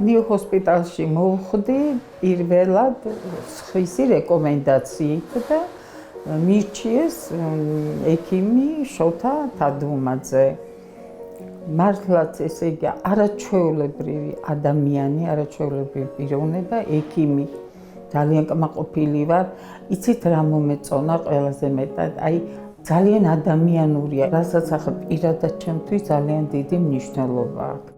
ნიუ ჰოსპიტალში მოვხვდი პირველად სხვისი რეკომენდაციით და მირჩიეს ექიმი შოთა თადუმაძე. მართლაც ესე იგი არაჩვეულებრივი ადამიანი, არაჩვეულებრივი პიროვნება, ექიმი. ძალიან კმაყოფილი ვარ. იცით რა მომეწონა ყველაზე მეტად? აი ძალიან ადამიანურია, რასაც ახლა პირადად ჩემთვის ძალიან დიდი მნიშვნელობა აქვს.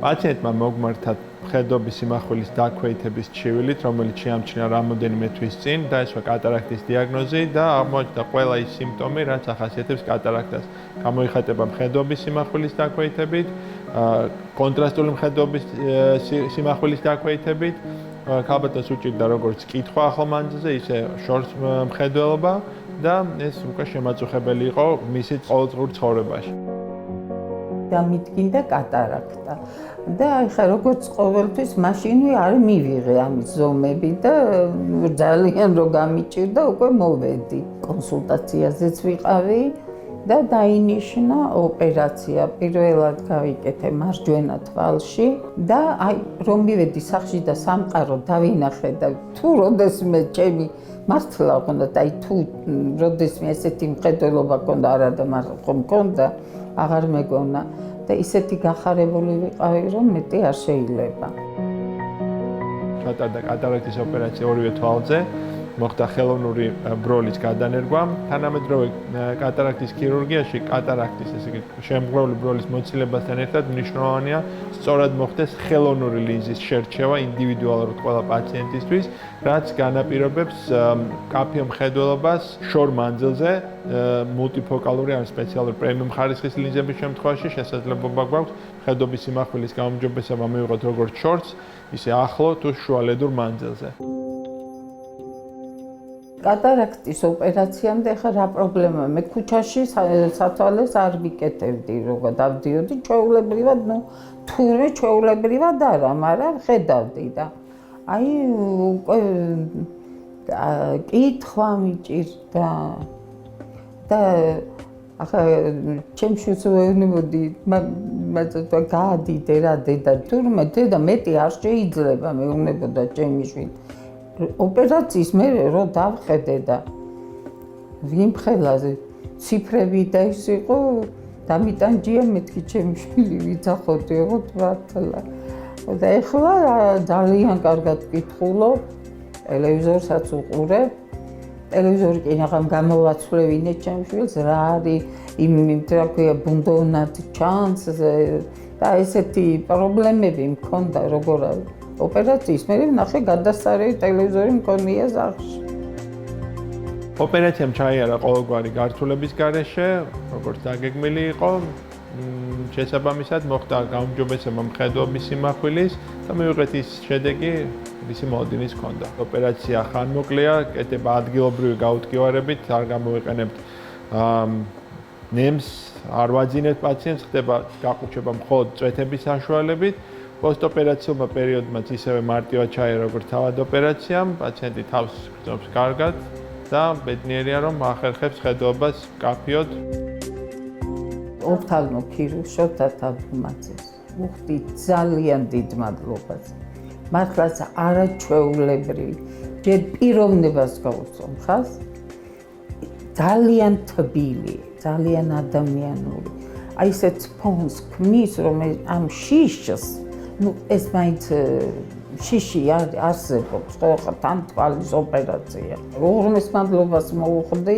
პაციენტმა მოგმართა მხედრობის სიმახვილის დაქვეითების ჩივილით, რომელიც შეამჩნია რამოდენიმე თვის წინ, დაესვა კატარაქტის დიაგნოზი და აღმოაჩნდა ყველა ის სიმპტომი, რაც ახასიათებს კატარაქტას. გამოიხატება მხედრობის სიმახვილის დაქვეითებით, კონტრასტული მხედრობის სიმახვილის დაქვეითებით, ქალბატონს უჭირდა როგორც კითხვა ახალ მანძილზე, ისე შორს მხედველობა და ეს უკვე შემაწუხებელი იყო მისი ყოველდღიურ ცხოვრებაში. დამიდგინდა კატარაქტა და ახლა როგორც ყოველთვის მაშინვე არ მივიღე ამის ზომები და ძალიან რო გამიჭირდა უკვე მოვედი კონსულტაციაზეც ვიყავი და დაინიშნა ოპერაცია პირველად გავიკეთე მარჯვენა თვალში და აი რომ მივედი სახლში და სამყარო დავინახე და თუ როდესმე ჩემი მართლა ყონდა და აი თუ როდესმე ესეთი მხედველობა ყონდა არა და მაგრამ ყონდა აღარ მეგონა და ისეთი გახარებული ვიყავი რომ მეტი არ შეიძლება. ჩატარდა კატარაქტის ოპერაცია ორივე თვალზე, მოხდა ხელოვნური ბროლის გადანერგვა. თანამედროვე კატარაქტის ქირურგიაში კატარაქტის ესე იგი შემგროვli ბროლის მოცილებასთან ერთად მნიშვნელოვანია სწორად მოხდეს ხელოვნური ლინზის შერჩევა ინდივიდუალურად ყველა პაციენტისთვის, რაც განაპირობებს კაფიო მხედველობას შორ მანძილზე მულტიფოკალური ან სპეციალური პრემიუმ ხარისხის ლინზების შემთხვევაში შესაძლებლობა გვაქვს მხედრობის სიმახვილის გაუმჯობესება მივიღოთ როგორც შორს, ისე ახლო თუ შუალედურ მანძილზე. კატარაქტის ოპერაციამდე ახლა რა პრობლემაა? მე ქუჩაში სათვალეს არ ვიკეთებდი, როგორ დავდიოდი ჩვეულებრივად, თურმე ჩვეულებრივად არა, მაგრამ ხედავდი და აი უკვე კითხვა მიჭირდა და ახლა ჩემში ვეუბნებოდი, მაგრამ გაადიდე რა დედა, თურმე დედა მეტი არ შეიძლება მეუბნებოდა ჩემი შვილი. ოპერაციის მე რო დავხედე და ვიმხელაზე ციფრები და ის იყო დამიტანჯია მეთქი ჩემი შვილი ვიცახოდი ოღონდ მართლა და ეხლა ძალიან კარგად ვკითხულობ ტელევიზორსაც უყურებ ტელევიზორი კი აღარ გამოვაცვლევინე ჩემ შვილს რა არის იმ რა ქვია ბუნდოვნად ჩანს და ესეთი პრობლემები მქონდა როგორ არის ოპერაციის მე ვნახე გადასარევი ტელევიზორი მქონია სახლში. ოპერაციამ ჩაიარა ყოველგვარი გართულების გარეშე, როგორც დაგეგმილი იყო, შესაბამისად მოხდა გაუმჯობესება მხედრობის სიმახვილის და მივიღეთ ის შედეგი, ვისი მოლოდინის ჰქონდა. ოპერაცია ხანმოკლეა, კეთება ადგილობრივი გაუთქივარებით, არ გამოვიყენებთ ნემს, არ ვაძინებთ პაციენტს, ხდება გაყუჩება მხოლოდ წვეთების საშუალებით. პოსტოპერაციულმა პერიოდმაც ისევე მარტივად ჩაიარა როგორც თავად ოპერაციამ, პაციენტი თავს გრძნობს კარგად და ბედნიერია რომ ახერხებს მხედველობას მკაფიოდ. ოფთალმო ქირურგ შოთა თადუმაძეს ვუხდი ძალიან დიდ მადლობას. მართლაც არაჩვეულებრივი, ჯერ პიროვნებას გავუსწრომ ხას, ძალიან თბილი, ძალიან ადამიანური. აი ესეც ფონს ქმნის რომ ამ შიშს ეს მაინც შიში არსებობს, ხო თან თვალის ოპერაცია. უღრმეს მადლობას მოვუხდი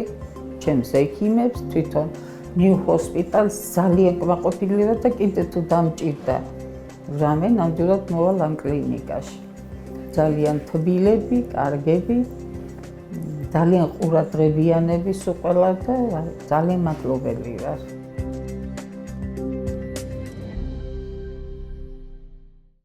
ჩემს ექიმებს, თვითონ ნიუ ჰოსპიტალს ძალიან კმაყოფილი ვარ და კიდე თუ დამჭირდა რამე ნამდვილად მოვალ ამ კლინიკაში. ძალიან თბილები, კარგები, ძალიან ყურადღებიანები სულ ყველა და ძალიან მადლობელი ვარ.